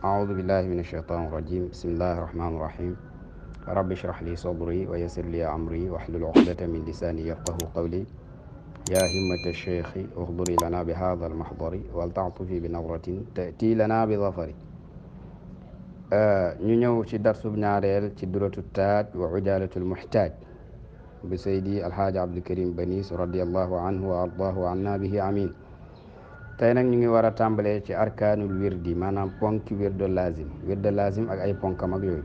أعوذ بالله من الشيطان الرجيم بسم الله الرحمن الرحيم رب اشرح لي صدري ويسر لي أمري واحلل عقدة من لساني يفقه قولي يا همة الشيخ اغضري لنا بهذا المحضر ولتعطفي بنظرة تأتي لنا بظفر ñu ñëw ci darsub ñaareel ci duratu taaj wa ujaalatul muxtaaj bi saydi alxaaji abdulkarim banis radiallahu anhu wa ardaahu wa anna bihi amin tey nag ñu ngi war a tàmbalee ci arkaanul wirdi maanaam ponki wirdo lazim ak ay ponkam ak yooyu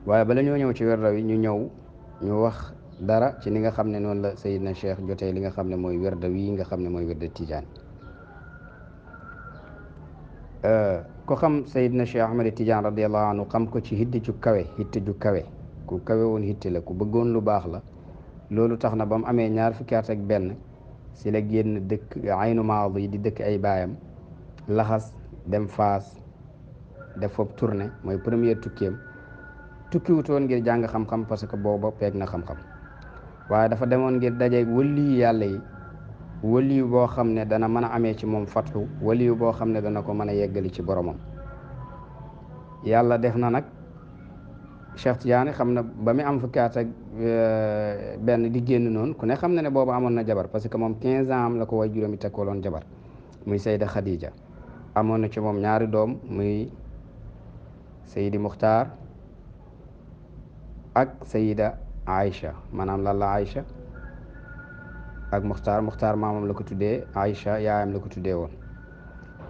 waaye bala ñoo ñëw ci wirdo wi ñu wax dara ci li nga xam ne noonu la sayidna cheikh jotee li nga xam ne mooy wirdo wi nga xam ne mooy wirdo tijaan ko xam sayidna cheikh ahmad tijaan radiallahu anhu xam ko ci hitte ju kawe ku kawe woon hitte la ku bëggoon lu baax la loolu tax na ba mu amee ñaar fukki at ak benn si la génn dëkk aynu maadi yi di dëkk ay baayam laxas dem faas def foofu tournée mooy première tukkeem tukkiwutoon ngir jàng xam-xam parce que booba peeg na xam-xam waaye dafa demoon ngir dajeeg wëliyu yàlla yi wëliyu boo xam ne dana mën a amee ci moom fatxu wëliyu boo xam ne dana ko mën a yeggali ci boromam yàlla def na nag Cheikh Tidiane xam na ba mu am fukki at ak benn di génn noonu ku ne xam na ne boobu amoon na jabar parce que moom 15 ans am la ko way juróomi tekkaloon jabar muy Sayda Khadija amoon na ci moom ñaari doom muy Saydi Muxtaar ak Sayida Aïcha maanaam lalla Aïcha ak Muxtaar maamam la ko tuddee Aïcha yaayam la ko tuddee woon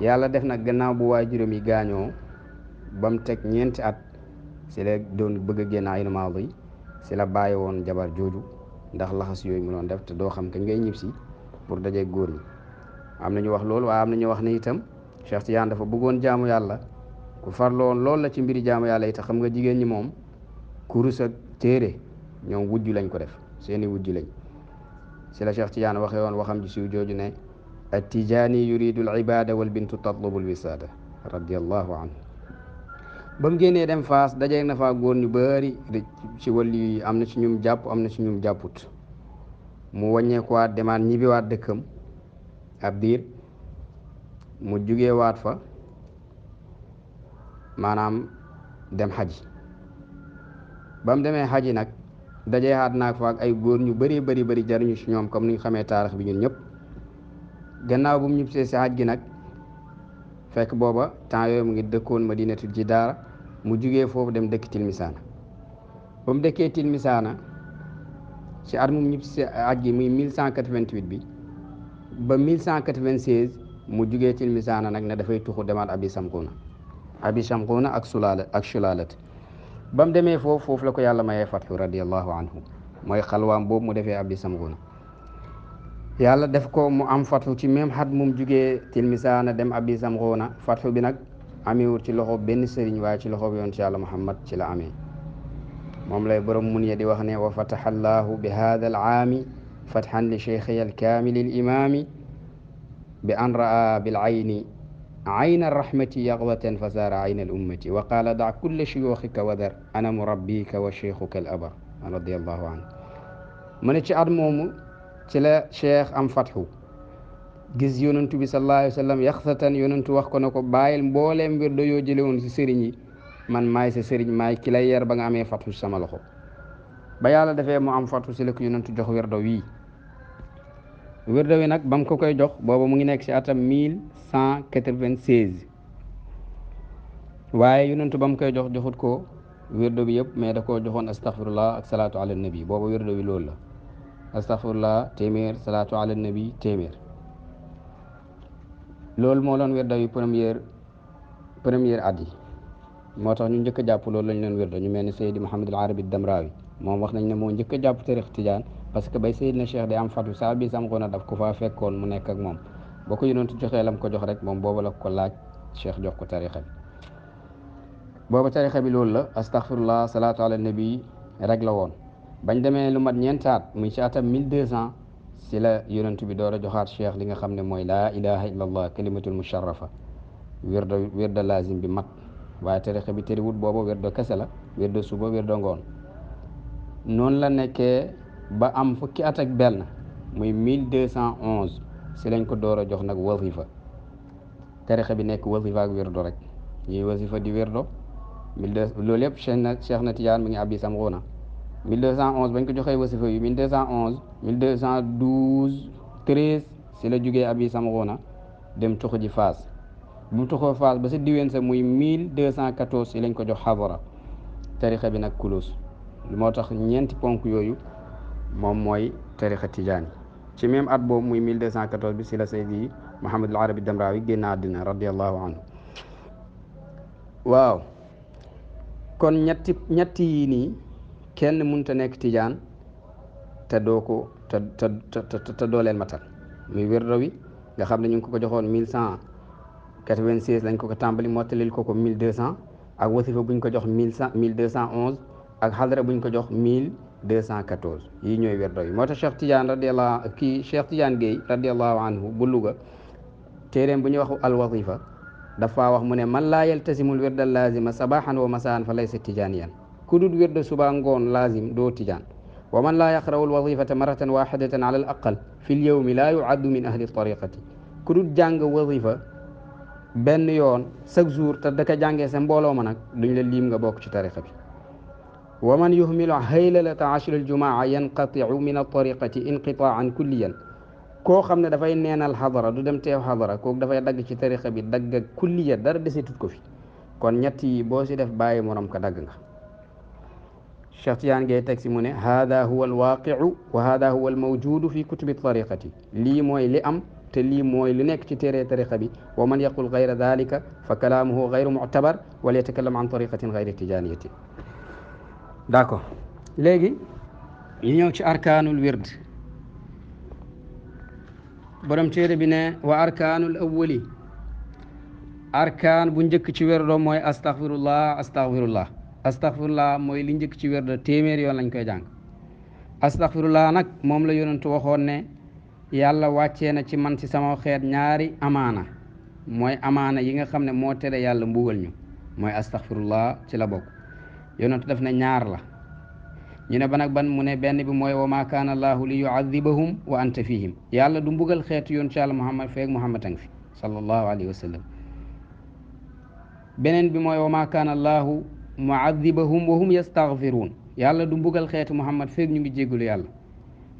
yàlla def nag gannaaw bu waay juróom yi gaañoo ba mu teg ñeenti at si la doon bëgg a génn aynu maadi si la bàyyi woon jabar jooju ndax laxas yooyu mu doon def te doo xam kañ ngay ñib si pour dajee góor ñi am na ñu wax loolu waaye am na ñu wax ne itam Cheikh Tidiane dafa bëggoon jaamu yàlla ku farloon loolu la ci mbiri jaamu yàlla yi te xam nga jigéen ñi moom kurus ak téere ñoom wujju lañ ko def seeni wujju lañ si la Cheikh Tidiane waxee woon waxam ji siw jooju ne at tijaani yuridu al ibada wal bintu tatlubu al wisaada radiallahu anhu ba mu génnee dem faas dajeeg na faa góor ñu bari ci wàllu yi am na ci ñum jàpp am na ci ñum jàpput mu wàññeekuwaat demaat ñibbiwaat dëkkam ab diir mu jugewaat fa maanaam dem xaji ba mu demee xaji nag dajeexaat naag fa ak ay góor ñu bari jariñu ci ñoom comme ni ñu xamee taarix bi ñun ñëpp gannaaw bu mu ñibbisee si xaj gi nag fekk booba temps yooyu mu ngi dëkkoon Madinatul Jidaara mu jugee foofu dem dëkk Tilmisaana ba mu dëkkee Tilmisaana ci at mu ñib si aj gi muy 1188 bi ba 1196 mu jugee Tilmisaana nag ne dafay tuxu demaat abi samquuna ak sulaalat ba mu demee foofu la ko yàlla mayee fatxu radiallahu anhu mooy xalwaam boobu mu defee abi samquuna yàlla def ko mu am fatxu ci même xat mum jugee Tilmisaana dem abi samquuna fatxu bi nag amewul ci loxo benn sëriñ waaye ci loxo bi yoon ci yàlla Muhammad ci la amee moom lay borom mun ye di wax ne wa fataxa allahu bi hada al aami fatxan li cheikhiya alkaamili al imaami bi an raa bil ayni ayna arrahmati yaqdatan fa saara ayna al ummati wa qaala da kulla shuyuuxika wadar ana murabbika wa cheikhuka al abar radiallahu anhu mu ne ci at moomu ci la cheikh am fatxu gis yonentu bi sallallahu alayhi wa sallam yaxsatan yonentu wax ko ne ko bàyyil mbooleem wirdo yoo jële woon si sëriñ yi man maay sa sëriñ maay ki lay yar ba nga amee fatxu sama loxo ba yàlla defee mu am fatxu si la ko yonentu jox wirdo wi nag ba mu ko koy jox booba mu ngi nekk si atam 1196 waaye yonentu ba mu koy jox joxut ko wirdo bi yëpp mais da koo joxoon astaghfirullah ak salaatu ala nabi booba wirdo wi loolu la astaghfirullah téeméer salaatu ala nabi téeméer loolu moo doon wirdo yu première at yi moo tax ñu njëkk a jàpp loolu lañ leen wirdo ñu mel ni Seydi Mouhamadul Arabi Damrawi moom wax nañ ne moo njëkk a jàpp tarix tijaan parce que bay Seydina Cheikh day am fatu saa bi samxoona daf ko faa fekkoon mu nekk ak moom boo ko yonentu joxee lam ko jox rek moom booba la ko laaj Cheikh jox ko tarixa bi booba tarixa bi loolu la astaghfirullah salaatu ala nabi rek la woon bañ demee lu mat ñeentaat muy ci atam 1200 si la yonent bi door a joxaat cheikh li nga xam ne mooy laa ilaha illa allah kalimatul musharrafa wirda lazim bi mat waaye tarixa bi tëriwut booba wirdo kese la wirdo suba wirdo ngoon noonu la nekkee ba am fukki at ak benn muy 1211 si lañ ko door a jox nag wazifa tarixa bi nekk wazifa ak wirdo rek ñuy wasifa di wirdo 1200 loolu yëpp Cheikh na Tidiane mi ngi abi Samghuna 1211 bañ ko joxee wasifa yi 1211 1212 13 si la jugee abi Samghuna dem tuxu ji Faas bu mu tuxoo Faas ba sa diween sa muy 1214 si lañ ko jox xadara tarixa bi nag kulus moo tax ñeenti ponk yooyu moom mooy tarixa Tidiane ci même at boobu muy 1214 bi si la Seydi Mouhamadul Arabi Damrawi génn àddina radiallahu anhu waaw kon ñetti yi nii kenn mënut a nekk Tidiane te doo ko te doo leen matal muy wirdo wi nga xam ne ñu ngi ko joxoon 1196 lañ ko tàmbali mottalil ko 1200 ak wasifa buñ ko jox 1211 ak xadra buñ ko jox 1214 yii ñooy wirdo yi moo tax Cheikh Tidiane Cheikh Tidiane Gueye radiallahu anhu bu Louga téeréem bu ñuy wax al wasifa dafa wax mu ne man laa yaltasimul wirda lazima sabahan wa masaan fa laysa tijaniyan ku dul wirda suba ngoon lazim doo tijaan wa man laa yaqra'u al wazifata maratan waxidatan ala al aqal fi l yawmi laa yuaddu min ahli tariqati ku dul jàng wazifa benn yoon chaque jour te daka jàngee sa mbooloo ma nag duñ la liim nga bokk ci tariqa bi wa man yuhmilu haylalata ashri aljumaa yanqatiu min altariqati inqitaan kulliyan koo xam ne dafay neenal xadara du dem teew xadara kooku dafay dagg ci tariqa bi dagg ak kulliya dara desetut ko fi kon ñett yi boo si def bàyyi morom ko dagg nga Cheikh Tidiane Gaye teg si mu ne hada huwa alwaqiu wa hada huwa almawjudu fi kutubi tariqati lii mooy li am te lii mooy li nekk ci téere tariqa bi wa man yaqul gayra dalika fa kalaamuhu gayru muctabar wala yatakallam an tariqatin gayri tijaniyatin d'accord léegi ñu ñëw ci arkaanul wird borom téere bi ne wa arkaanul awwali arkaan bu njëkk ci wirdo mooy astaghfirullah astaghfirullah astaghfirullah mooy li njëkk ci wirdo téeméer yoon lañ koy jàng astaghfirullah nag moom la yonentu waxoon ne yàlla wàccee na ci man ci sama xeet ñaari amaana mooy amaana yi nga xam ne moo tere yàlla mbugal ñu mooy astaghfirullah ci la bokk yonentu def na ñaar la ñu ne ban ak ban mu ne benn bi mooy wa ma kaana allahu li yuadibahum wa anta fihim yàlla du mbugal xeetu yoon ci yàlla muhammad feeg muhammad a ngi fi sallallahu alayhi wa sallam beneen bi mooy wa ma kaana allahu muadibahum wa hum yastaghfiruun yàlla du mbugal xeetu muhammad feeg ñu ngi jéggalu yàlla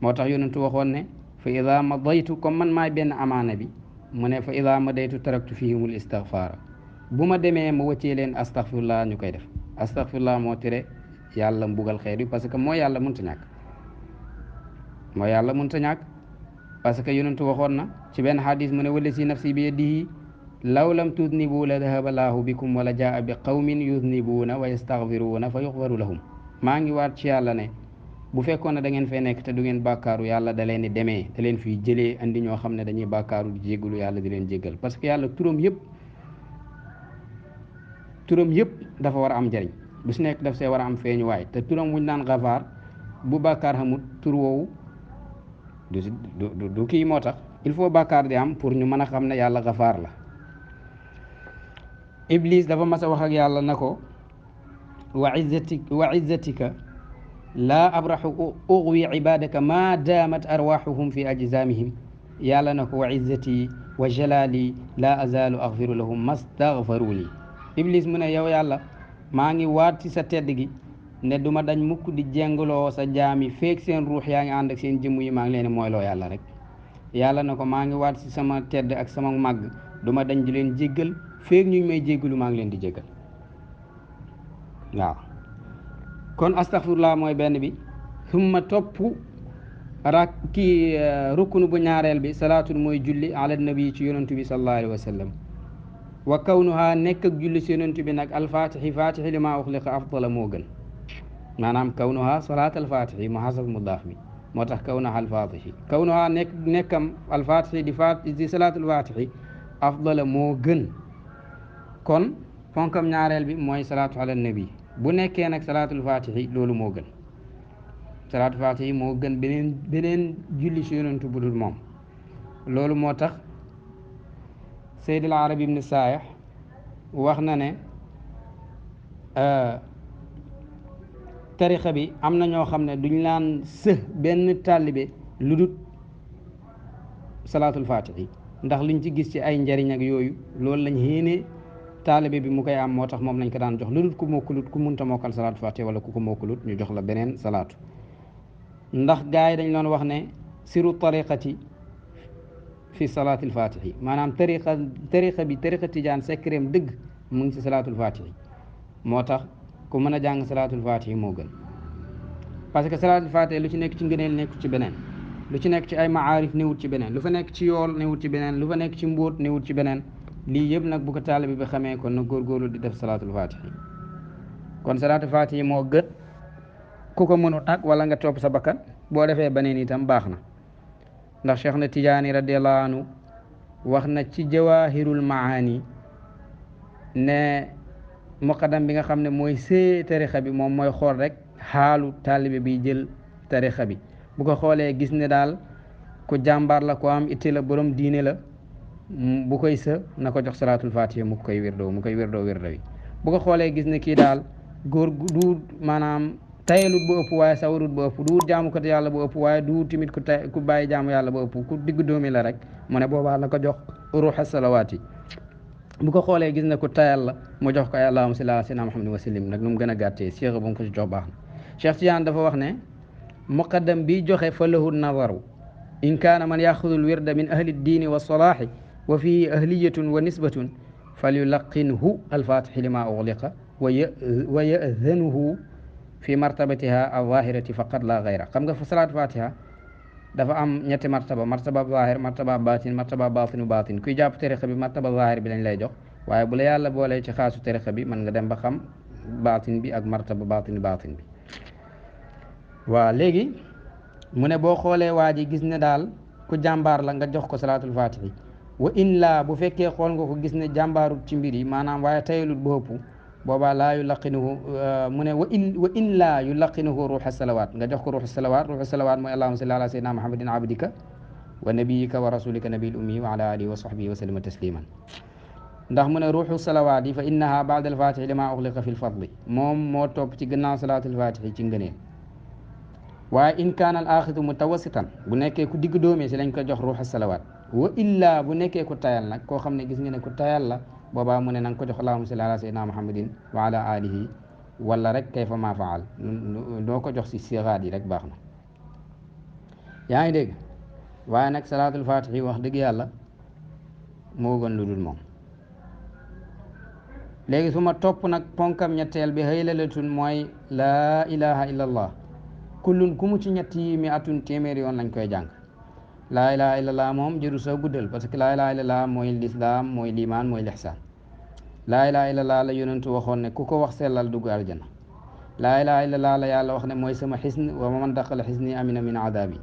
moo tax yonentu waxoon ne fa ida madaytu comme man maay benn amaana bi mu ne fa ida madaytu taraktu fihimul istighfara bu ma demee ma wëccee leen astaghfirullah ñu koy def astaghfirullah moo tere yàlla mbugal xeet bi parce que mooy yàlla mënta ñàkk mooy yàlla mënta ñàkk parce que yonentu waxoon na ci benn xadis mu ne wala si nafsi bi yadihi law lam tudnibu la dahaba laahu bikum wala jaa bi qawmin yudnibuuna wa yastaghfiruuna fa yuxfaru lahum maa ngi waat ci yàlla ne bu fekkoon ne da ngeen fay nekk te du ngeen bàkkaaru yàlla da leen di demee da leen fiy jëlee andi ñoo xam ne dañuy bàkkaaru di jéggalu yàlla di leen jéggal parce que yàlla turam yëpp dafa war a am njariñ bu si nekk daf see war a am feeñuwaay te turam wuñ naan gafaar bu bàkkaar xamut tur woowu du kii moo tax il faut bàkkaar di am pour ñu mën a xam ne yàlla gafaar la Iblis dafa mas a wax ak yàlla na ko wa izzatika laa abraxu uxwi ibadaka ma daamat arwaxuhum fi ajsamihim yàlla na ko wa izzati wa jalali laa azaalu axfiru lahum mastaxfaru li Iblis mu ne yow yàlla maa ngi waat ci sa tedd gi ne duma dañ mukk di jengloo sa jaami feek seen ruux yaa ngi ànd ak seen jëmm yi maa ngi leen mooyloo yàlla rek yàlla na ko maa ngi waat ci sama tedd ak sama màgg duma dañ di leen jéggal feek ñu may jéggalu maa ngi leen di jéggal waaw kon astaghfirullah mooy benn bi summa topp rukkunu bu ñaareel bi salaatul mooy julli ala nabi ci yonantu bi sallallahu alayhi wa sallam wa kawnuha nekk ak julli si yonent bi nag alfatixi fatixi li maa uxliqa afdala moo gën maanaam kawnuha salaat alfatixi mu xasaf mudaaf bi moo tax kawnuha alfatixi kawnuha nekkam alfatixi di salaat alfatixi afdala moo gën kon fonkam ñaareel bi mooy salaatu ala nabi bu nekkee nag salaatul fatixi loolu moo gën salaatul fatixi moo gën beneen julli si yonent bu dul moom loolu moo tax Seydil Arabi ibn Saayax wax na ne tarixa bi am na ñoo xam ne duñ laan benn taalibe lu dul salaatul fatixi ndax liñ ci gis ci ay njariñ ak yooyu loolu lañ yéene taalibe bi mu koy am moo tax moom lañ ko daan jox lu dul ku mokkulut ku munta mokkal salaatu fatiha wala ku ko mokkulut ñu jox la beneen salaatu ndax gars yi dañ doon wax ne siru tariqati fi salaatil fatihi maanaam tariqa bi tariqa tijaan secret dëgg mu ngi si salaatul fatihi moo tax ku mën a jàng salaatul fatihi moo gën parce que salaatul fatihi lu ci nekk ci ngëneel nekkul ci beneen lu ci nekk ci ay maarif newut ci beneen lu fa nekk ci yool newut ci beneen lu fa nekk ci mbóot newut ci beneen lii yëpp nag bu ko taalibe bi xamee kon na góorgóorlu di def salaatul fatihi kon salaatul fatihi moo gën ku ko mënut nag wala nga topp sa bakkan boo defee beneen itam baax na ndax Cheikh na Tijaani radiallahu anhu wax na ci jawahirul maani ne muqaddam bi nga xam ne mooy see tarixa bi moom mooy xool rek xaalu taalibe bi jël tarixa bi bu ko xoolee gis ne daal ku jàmbaar la ku am itte la borom diine la bu koy sa na ko jox salaatul fatiha mu koy wérdoo wérdoo wi bu ko xoolee gis ne kii daal góor du maanaam tayalut bu ëpp waaye sawarut bu ëpp duut jaamu ko yàlla bu ëpp waaye duut tamit ku bàyyi jaamu yàlla bu ëpp ku digg dóomi la rek mu ne boobaa na ko jox ruuxa salawaat yi bu ko xoolee gis ne ku tayal la mu jox ko ay allahumma salli ala sayyidina muhammadin wa sallim nag nu mu gën a gàttee cheikh ba mu ko si jox baax na Cheikh Tidiane dafa wax ne muqaddam bi joxe fa lahu nazaru in kaana man yaxudul wirda min ahli diini wa salaahi wa fihi ahliyatun wa nisbatun falyulaqinhu alfatixi lima ugliqa wa ya'danuhu fi martabatiha alzahirati faqat la gayra xam nga fa salaatu fatiha dafa am ñetti martaba zahir martaba batin kuy jàpp tariqa bi martaba zahir bi lañ lay jox waaye bu la yàlla boolee ci xaasu tariqa bi mën nga dem ba xam batin bi ak martaba batin bi waaw léegi mu ne boo xoolee waa ji gis ne daal ku jàmbaar la nga jox ko salaatul fatihi wa in laa bu fekkee xool nga ko gis ne jàmbaarut ci mbir yi maanaam waaye tayalut bu ëpp boobaa laa yulaqinuhu mu ne wa in laa yulaqinuhu ruuxa salawaat nga jox ko ruuxa salawaat mooy allahumma salli ala sayyidina muhammadin abdika wa nabiyika wa rasulika nabil ummi wa ala alihi wa sahbihi wa sallama tasliman ndax mu ne ruuxu salawaat yi fa innaha baada alfatihi lima uxliqa fi lfadli moom moo topp ci gannaaw salaatul fatihi ci ngëneel waaye in kaana al axidu mutawassitan bu nekkee ku digg doomee si lañ ko jox ruuxa salawaat wa illa bu nekkee ku tayal nag koo xam ne gis nga ne ku tayal la boobaa mu ne na nga ko jox allahumma salli ala sayyidina muhammadin wa ala alihi wala rek kayfa ma faal doo ko jox si siraat yi rek baax na yaa ngi dégg waaye nag salaatul fatihi wax dëgg yàlla moo gën lu dul moom léegi su ma topp nag ponkam ñetteel bi haylalatun mooy laa ilaha illa allah kullun ku mu ci ñett yi mi atun téeméeri yoon lañ koy jàng laa ilaha illallah moom jëru sa guddal parce que laa ilaha illallah mooy lislaam mooy liimaan mooy lixsaan laa ilaha illallah la yonentu waxoon ne ku ko wax sellal dugg aljana laa ilaha illallah la yàlla wax ne mooy sama xisn wa man daqala xisni amina min adabi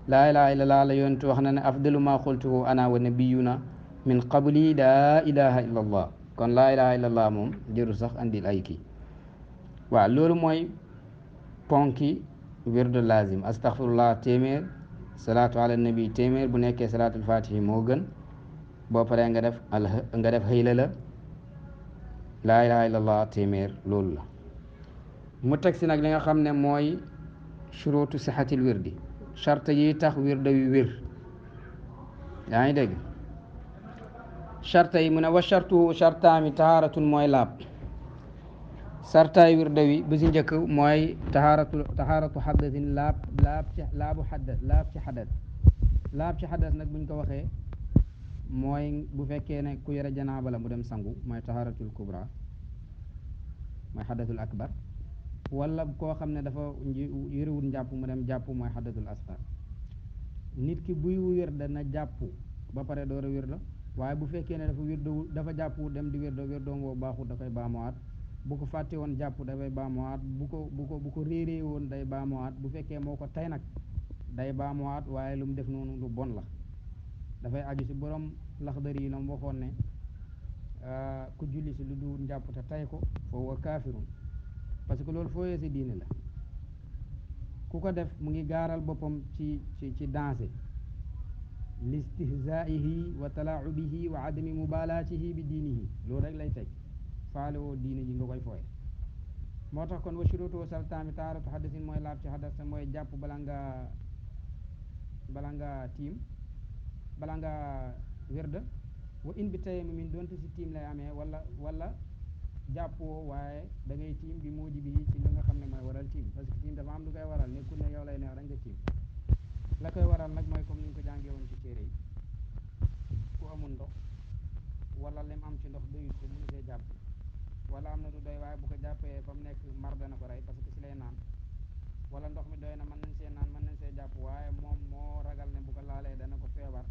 laa ilaha illallah la yonentu wax ne afdalu ma qultuhu ana wa nabiyuna min qabli laa ilaha illallah kon laa ilaha illallah moom jëru sax andil ay kii waaw loolu mooy ponki wirdu lazim astaghfirullah téeméer salaatu ala nabi téeméer bu nekkee salaatul fatihi moo gën boo paree nga def xëyla la laa ilaha illallah téeméer loolu la mu teg si nag li nga xam ne mooy shuruutu sixatil wirdi charte yi tax wirda wi wér yaa ngi dégg charte yi mu ne wa chartuhu chartaami tahaaratun mooy laab sartaay wirda wi bu si njëkk mooy tahaaratu xadasin laabu xadas laab ci xadas nag buñ ko waxee mooy bu fekkee ne ku yore janaaba la mu dem sangu mooy tahaaratul kubra mooy xadasul akbar wala koo xam ne dafa yorewul njàpp mu dem jàpp mooy xadasul asgar nit ki buy wirda na jàpp ba pare door a wirda waaye bu fekkee ne dafa jàpp dem di wirdoom boobu baaxul da koy baamuwaat bu ko fàtte woon jàpp dafay baamuwaat bu ko réeree woon day baamuwaat bu fekkee moo ko tey nag day baamuwaat waaye lu mu def noonu lu bon la dafay aju si borom laxdari yi la mu waxoon ne ku julli si lu du njàpp te tay ko foofu wa kaafirun parce que loolu fooyee si diine la ku ko def mu ngi gaaral boppam ci danse listihzaihi wa talaubihi wa adami mubalaatihi bi diinihi loolu rek lay teg faale woo diine ji nga koy fooye moo tax kon wa shuruutu sartaami taharatu hadasin mooy laab ci hadas mooy jàpp bala nga tiim bala nga wirda wa in bi tayemu min donte si tiim lay amee wala jàppoo waaye da ngay tiim bi muuji bi ci li nga xam ne mooy waral tiim parce que tiim dafa am lu koy waral nekkul ne yow lay neex rek nga tiim la koy waral nag mooy comme ni ñu ko jàngee woon ci téere yi ku amul ndox wala lim am ci ndox doyut ko mënu see jàpp wala am na du doy waaye bu ko jàppee fa mu nekk mar dana ko rey parce que si lay naan wala ndox mi doy na mën nañ see naan mën nañ see jàpp waaye moom moo ragal ne bu ko laalee dana ko feebar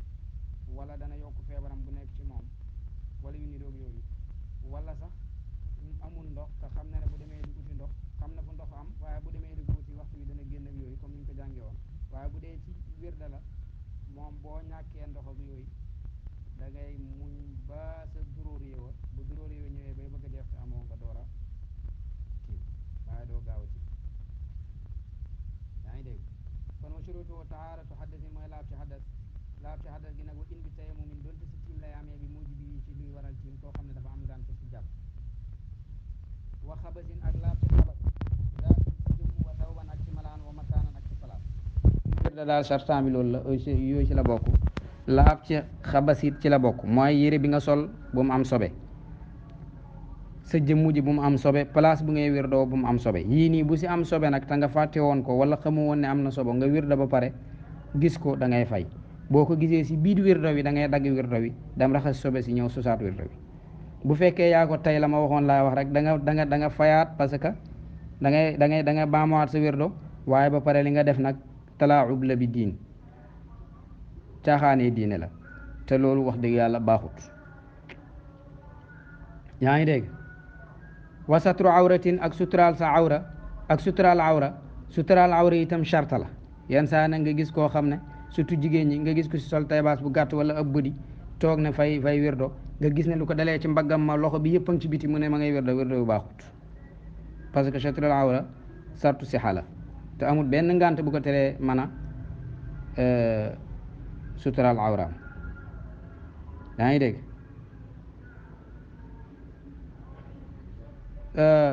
wala dana yokk feebaram bu nekk ci moom wala yu niroog yooyu wala sax amul ndox te xam na ne bu demee di uti ndox xam na fu ndox am waaye bu demee di ko uti waxtu wi dana génn ak yooyu comme ni ñu ko jàngee woon waaye bu dee ci wirda la moom boo ñàkkee ndox ak yooyu da ngay muñ ba sa duróor yowa bu duróor yowa ñëwee bay bëgg a jeex te amoo nga door a kii waaye doo gaaw a ci yaa ngi dégg kon wa shuruutu tahaaratu hadasin mooy laab ci hadas gi nag wa in bi tayammumin donte si tiim lay amee bi muujibi ci luy waral tiim koo xam ne dafa am ngànt si jàpp wa xabasin ak laab ci xabas zaatin ci jëmm wa tawban ak ci malaan wa makaanan ak ci palaas wirda daal sartaan bi loolu la yooyu ci la bokk laab ci xabasit ci la bokk mooy yére bi nga sol bu mu am sobe sa jëmmu ji bu mu am sobe place bu ngay wirdoo bu mu am sobe yii nii bu si am sobe nag te nga fàtte woon ko wala xamu woon ne am na sobe nga wirda ba pare gis ko da ngay fay boo ko gisee si biir wirdo wi da ngay dagg wirdo wi dem raxas sobe si ñëw susaat wirdo wi bu fekkee yaa ko tey la ma waxoon laa wax rek da nga fayaat parce que da nga baamuwaat sa wirdo waaye ba pare li nga def nag talaa'ub la bi diin caaxaanee diine la te loolu wax dëgg yàlla baaxut yaa ngi dégg wa satru awratin ak suturaal sa awra ak suturaal awra itam sharta la yenn saa na nga gis koo xam ne surtout jigéen ñi nga gis ko si sol taybaas bu gàtt wala ab bëdi toog ne fay wirdo nga gis ne lu ko dalee ci mbaggam ma loxo bi yëpp a ngi ci biti mu ne ma ngay wirdo bu baaxut parce que suturaal awra sartu sixa la te amul benn ngànt bu ko teree mën a suturaal awraam yaa ngi dégg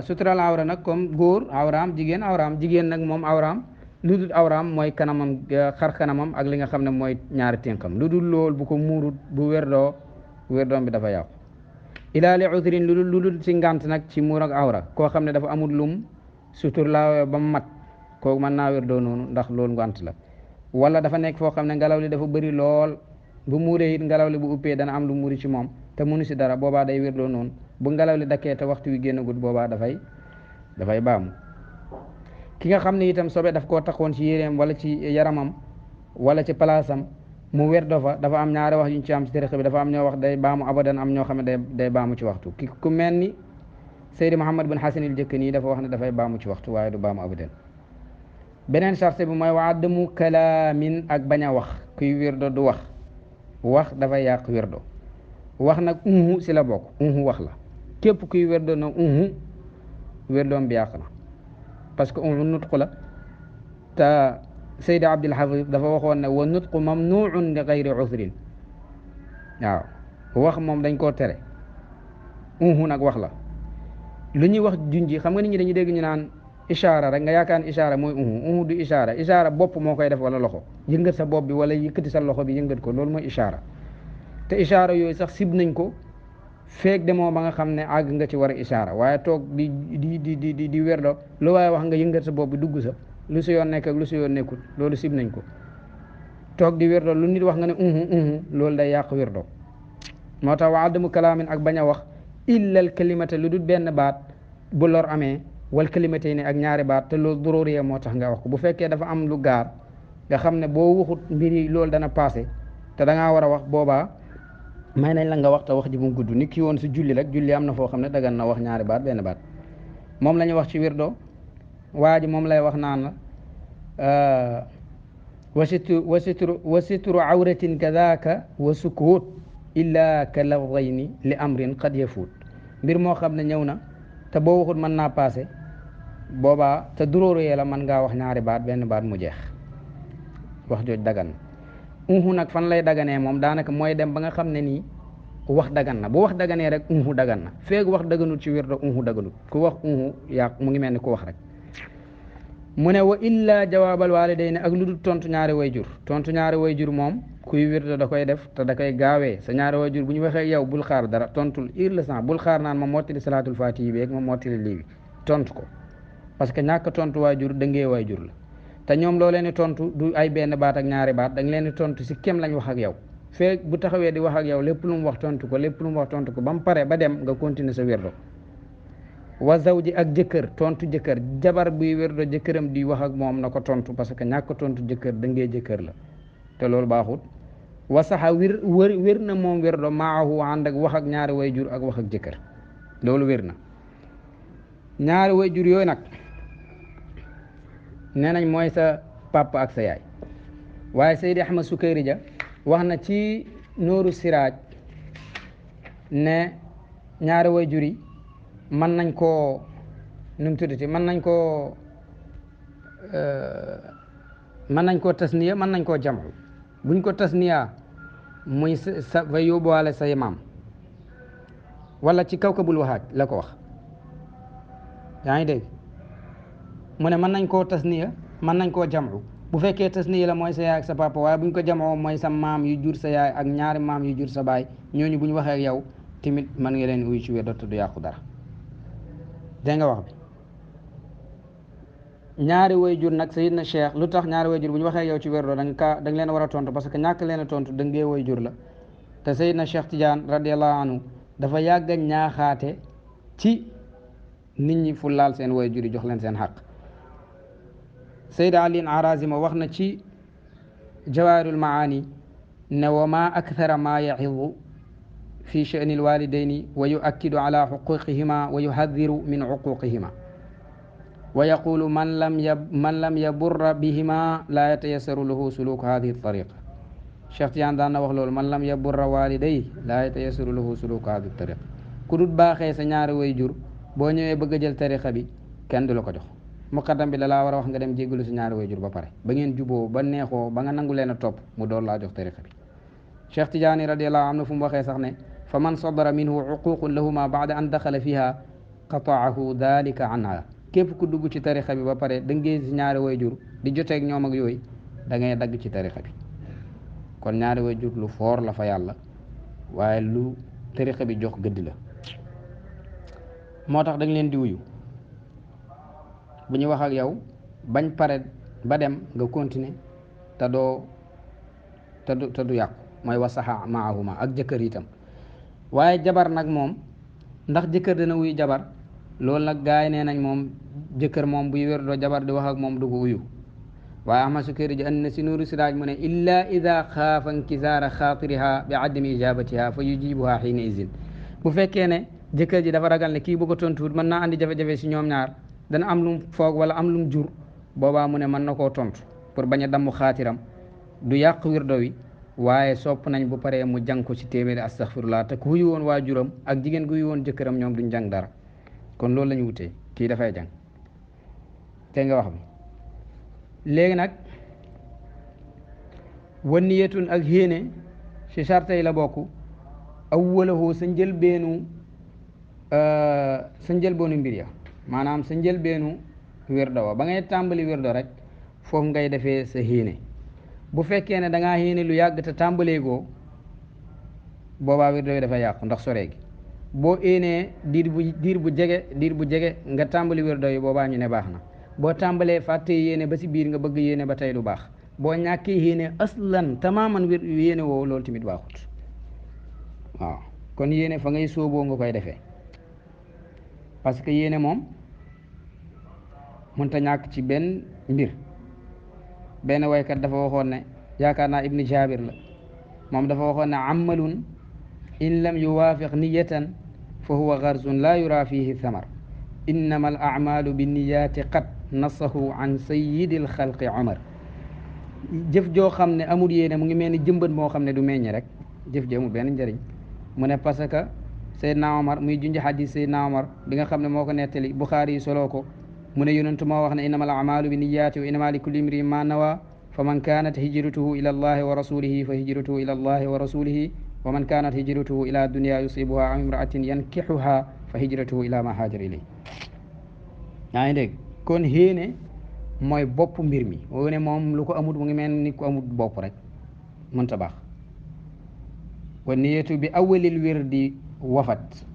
suturaal awra nag comme góor awraam jigéen nag moom awraam lu dul awraam mooy kanamam xar kanamam ak li nga xam ne mooy ñaari tënkam lu dul lool bu ko muurut bu werdoom bi dafa yàqu ilaa li udrin lu dul ci ngànt nag ci muur ak awra koo xam ne dafa amul lum sutur laa ba mu mat kooku mën naa werdoo noonu ndax loolu ngànt la wala dafa nekk foo xam ne ngelaw li dafa bëri lool bu muuree it ngelaw li bu uppee dana am lu muuri ci moom te mënu si dara boobaa day werdoo noonu bu ngelaw li dakkee te waxtu wi génnagut boobaa dafay baamu ki nga xam ne itam sobe daf koo taxoon ci yéreem wala ci yaramam wala ci palaasam mu werdo fa dafa am ñaari wax yu ñu ci am ci tariqa bi dafa am ñoo wax day baamu abadan am ñoo xam ne day baamu ci waxtu ki ku mel ni Seydi Muhammad bin Hasan al-Jëkkani dafa wax ne dafay baamu ci waxtu waaye du baamu abadan beneen charte bi mooy wa adamu kalaamin ak bañ a wax kuy werdo du wax dafay yàq werdo wax nag si la bokk wax la képp kuy werdo na werdoom bi yàq na parce que nutqu la te Seydi Abdul Hafiz dafa waxoon ne wa nutqu mamnuun li gayri usrin waaw wax moom dañ koo tere nag wax la lu ñuy wax junji xam nga nit ñi dañuy dégg ñu naan ishaara rek nga yaakaar ne ishaara mooy du ishaara bopp moo koy def wala loxo yëngat sa bopp bi wala yëkkati sa loxo bi yëngat ko loolu mooy ishaara te ishaara yooyu sax sib nañ ko feeg demoo ba nga xam ne àgg nga ci war a ishaara waaye toog di werdo lu waaye wax nga yëngat sa bopp bi dugg sa lu si yoon nekk ak lu si yoon nekkul loolu sib nañ ko toog di werdo lu nit wax nga ne loolu day yàq werdo moo tax wa adamu kalaamin ak bañ a wax illal kalimata lu dul benn baat bu lor amee wal kalimatayni ak ñaari baat te loolu duróoriyee moo tax nga wax ko bu fekkee dafa am lu gaar nga xam ne boo waxut mbir yi loolu dana passé te da ngaa war a wax boobaa may nañ la nga wax te wax ji bu mu gudd nit ki woon si julli rek julli am na foo xam ne dagan na wax ñaari baat benn baat moom la ñuy wax ci wirdo waa ji moom lay wax naan la wasitru awratin kadaka wa sukut illa ka lafdayni li amrin qad yafuut mbir moo xam ne ñëw na te boo waxut mën naa passé boobaa te duróoru yee la mën ngaa wax ñaari baat benn baat mu jeex wax jooj dagan na nag fan lay daganee moom daanaka mooy dem ba nga xam ne nii wax dagan na bu wax daganee rek dagan na feeg wax daganut ci wirdo daganut ku wax yàq mu ngi mel ni ku wax rek mu ne wa illa jawaabal waalidayni ak lu dul tontu ñaari wayjur. Tontu ñaari wayjur moom kuy wirdo da koy def te da koy gaawee. Sa ñaari wayjur bu ñu waxee yow bul xaar dara tontul irlesan bul xaar naan ma mottali salaatul faatihi beeg ma mottali lii bi tontu ko parce que ñàkk tontu waajur dëngee waajur la te ñoom loo leen di tontu du ay benn baat ak ñaari baat da nga leen di tontu si kem lañ wax ak yow. feek bu taxawee di wax ak yow lépp lu mu wax tontu ko lépp lu mu wax tontu ko ba mu pare ba dem nga continuer sa wirdo. wa zawji ak jëkkër tontu jëkkër jabar buy wirdo jëkkëram di wax ak moom na ko tontu parce que ñàkk tontu jëkkër dëngee jëkkër la te loolu baaxut. wa saxa wér na moom wirdo maahu ànd ak wax ak ñaari wayjur ak wax ak jëkkër loolu wér na. ñaari wayjur yooyu nag nee nañ mooy sa papa ak sa yaay waaye Seydi Ahmad Sukayri Ja wax na ci Nooru Siraaj ne ñaari wayjur yi mën nañ koo nu mu tuddati mën nañ koo tasniya mën nañ koo jamu buñ ko tasniya muy sa fa yóbbuwaale say maam wala ci kawkabul wahaaj la ko wax yaa ngi dégg mu ne mën nañ koo tasniya mën nañ koo jamu bu fekkee tasniya la mooy sa yaay ak sa papa waaye buñ ko jamoo mooy sa maam yu jur sa yaay ak ñaari maam yu jur sa baay ñooñu bu ñu waxee ak yow tamit mën nga leen uyu ci wirdo te du yàqu dara dégg nga wax bi. ñaari wayjur nag Sayyidna Cheikh lu tax ñaari wayjur bu ñu waxee yow ci wirdo da nga leen war a tontu parce que ñàkk leen a tontu dëngee wayjur la te Sayyidna Cheikh Tidiane radiyallahu anhu dafa yàgg a ñaaxaate ci nit ñi fu laal seen wayjur yi jox leen seen xaq. Sayyid Ali Arazima wax na ci Jawaahirul Maani ne wa ma akthara ma ya'idu fi sha'ni alwalidayni wa yu'akkidu ala huquqihima wa yuhadhiru min uquqihima wa yaqulu man lam yaburra bihima la yatayassaru lahu suluk hadhihi at-tariqa. Cheikh Tidiane daan na wax loolu man lam yaburra walidayhi la yatayassaru lahu suluk hadhihi at-tariqa ku dut baaxee sa ñaari wayjur boo ñëwee bëgg a jël tariqa bi kenn du la ko jox. muqaddam bi la laa war a wax nga dem jéggalu si ñaari wayjur ba pare ba ngeen juboo ba neexoo ba nga nangu leen a topp mu door laa jox tariqa bi. Cheikh Tidiane radiyallahu anhu fu mu waxee sax ne fa man sadara minhu uququn lahuma baada an daxala fiha qataahu dalika anha képp ku dugg ci tariqa bi ba pare dëngee si ñaari wayjur di joteeg ñoom ak yooyu da ngay dagg ci tariqa bi. kon ñaari wayjur lu foor la fa yàlla waaye lu tariqa bi jox gëdd la moo tax dañ leen di wuyu bu ñu wax ak yow bañ pare ba dem nga continuer te du yàqu mooy wasaxa maahuma ak jëkkër itam. waaye jabar nag moom ndax jëkkër dana wuyu jabar loolu nag gaay nee nañ moom jëkkër moom buy wér doo jabar di wax ak moom du ko wuyu waaye Ahmad Sukayri ji andi na si Nuuru Siraaj mu ne illa ida xaafa inkisaara xaatiriha bi adami ijabatiha fa yujibuha xiina izin. bu fekkee ne jëkkër ji dafa ragal ne kii bu ko tontuwut mën naa andi jafe-jafe si ñoom ñaar dana am lum foog wala am lum jur boobaa mu ne mën na koo tontu pour bañ a damm xaatiram du yàq wirdo wi waaye sopp nañ bu paree mu jàng ko ci téeméeri astaghfirullah te ku wuyu woon waajuram ak jigéen gu wuyu woon jëkkëram ñoom duñ jàng dara kon loolu la ñu wutee kii dafay jàng te nga wax bi. léegi nag waniyatun ak yéene ci charte yi la bokk awwalahu sa njëlbeenu mbir ya maanaam sa njëlbeenu wirdo wa ba ngay tàmbali wirdo rek foofu ngay defee sa yéene. bu fekkee ne da ngaa yéene lu yàgg te tàmbalee goo boobaa wirdo wi dafa yàqu ndax sore gi boo éenee diir bu jege nga tàmbali wirdo yi boobaa ñu ne baax na boo tàmbalee fàtte yéene ba si biir nga bëgg yéene ba tey du baax boo ñàkkee yéene aslan tamaaman yéene woowu loolu tamit baaxut waaw kon yéene fa ngay sóoboo nga koy defee parce que yéene moom mënta ñàkk ci benn mbir. benn waykat dafa waxoon ne yaakaar naa ibni jabir la moom dafa waxoon ne amalun in lam yuwaafiq niyatan fa huwa garzun la yura fihi thamar innama al amalu binniyati qad nasahu an sayidi al xalqi omar. jëf joo xam ne amul yéene mu ngi mel ni jëmbat moo xam ne du meññ rek jëf ji amul benn njëriñ mu ne parce que Seydina Omar muy junj xadis Seydina Omar bi nga xam ne moo ko nettali Buxaari yi soloo ko mu ne yonentu moo wax ne innama al amalu bi niyaati wa innama li kulli imri ma nawa fa man kanat hijratuhu ila allahi wa rasulihi fa hijratuhu ila allahi wa rasulihi wa man kanat hijratuhu ila dunya yusibuha aw imraatin yankixuha fa hijratuhu ila ma haajara ilay. yaa ngi dégg kon xéene mooy bopp mbir mi woo ne moom lu ko amut mu ngi mel ni ku amut bopp rek mënta baax. wa niyatu bi awalil wirdi wafat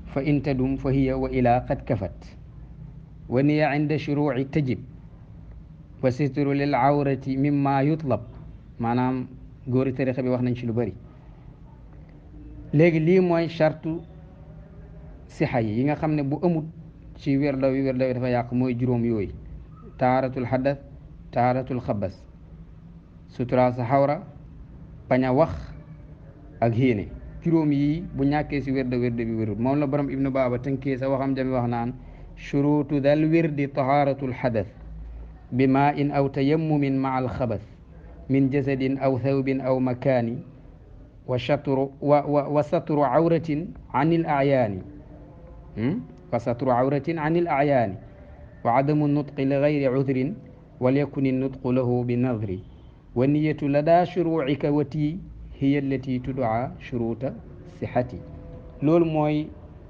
fa in tadum fa hiya wa ila qad kafat wa niya inda shuruuci tajib wa sitru lil awrati mimma yutlab maanaam góori tarixa bi wax nañ ci lu bëri. léegi lii mooy chartu sixa yi nga xam ne bu amut ci wirda wi dafa yàq mooy juróom yooyu: taaratul xadas, taaratul xabas, sutura sa xawra, bañ a wax ak yéene. juróom yi bu ñàkkee si wirda bi wérut. moom la borom ibnu baaba tënkee sa waxam jami wax naan shuruutu dal wirdi tahaaratul xadas bi maa in aw tayammumin maa alxabas min jasadin aw thawbin aw makaani wa satru awratin an il ayaani wa satru awratin an il ayaani wa adamu nutqi li gayri udrin wal yakun nutqu lahu bi nadri wa niyatu ladaa shuruucika wati hiya allati tudaa shuruuta sixati. loolu mooy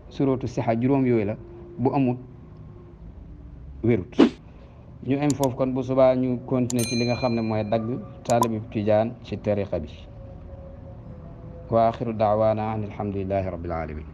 shuruutu sixa, juróom yooyu la, bu amul wérut. ñu am foofu kon bu subaa ñu continuer ci li nga xam ne mooy dagg taalibi tijaan ci tariqa bi. wa axiru daawaana an alhamdulillahi rabbil alamin.